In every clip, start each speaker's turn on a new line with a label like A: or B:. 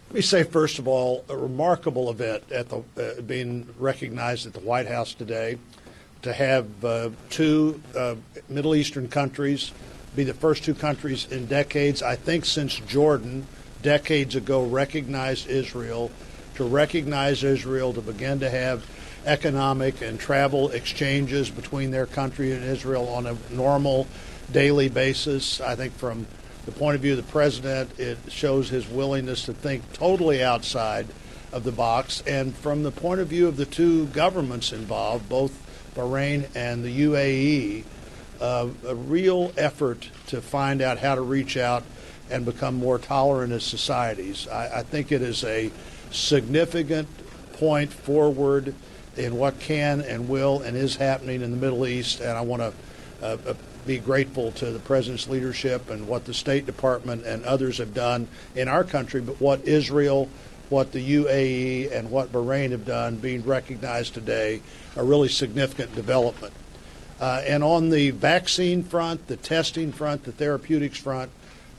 A: Let me say, first of all, a remarkable event at the being recognized at the White House today, to have two Middle Eastern countries be the first two countries in decades, I think since Jordan decades ago recognized Israel, to recognize Israel, to begin to have economic and travel exchanges between their country and Israel on a normal daily basis. I think from the point of view of the president, it shows his willingness to think totally outside of the box. And from the point of view of the two governments involved, both Bahrain and the UAE, a real effort to find out how to reach out and become more tolerant as societies. I think it is a significant point forward in what can and will and is happening in the Middle East, and I want to be grateful to the President's leadership and what the State Department and others have done in our country, but what Israel, what the UAE, and what Bahrain have done being recognized today, a really significant development. And on the vaccine front, the testing front, the therapeutics front,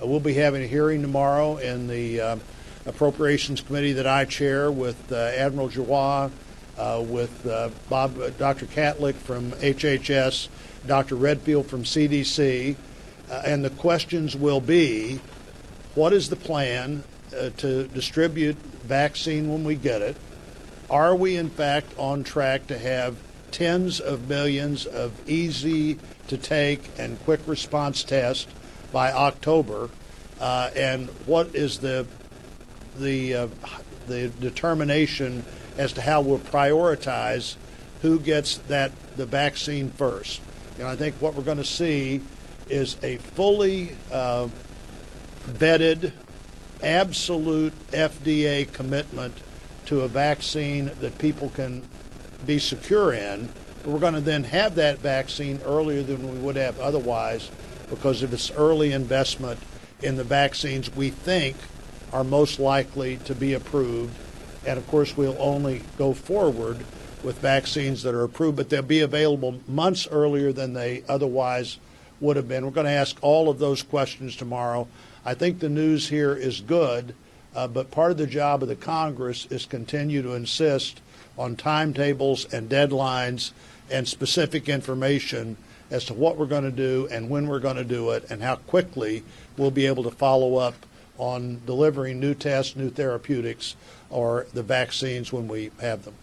A: we'll be having a hearing tomorrow in the Appropriations Committee that I chair with Admiral Jawad, with Dr. Catlick from HHS, Dr. Redfield from CDC, and the questions will be, what is the plan to distribute vaccine when we get it? Are we in fact on track to have tens of millions of easy to take and quick response tests by October? And what is the determination as to how we'll prioritize who gets the vaccine first? And I think what we're going to see is a fully vetted, absolute FDA commitment to a vaccine that people can be secure in. But we're going to then have that vaccine earlier than we would have otherwise because of its early investment in the vaccines we think are most likely to be approved. And of course, we'll only go forward with vaccines that are approved, but they'll be available months earlier than they otherwise would have been. We're going to ask all of those questions tomorrow. I think the news here is good, but part of the job of the Congress is continue to insist on timetables and deadlines and specific information as to what we're going to do and when we're going to do it and how quickly we'll be able to follow up on delivering new tests, new therapeutics, or the vaccines when we have them.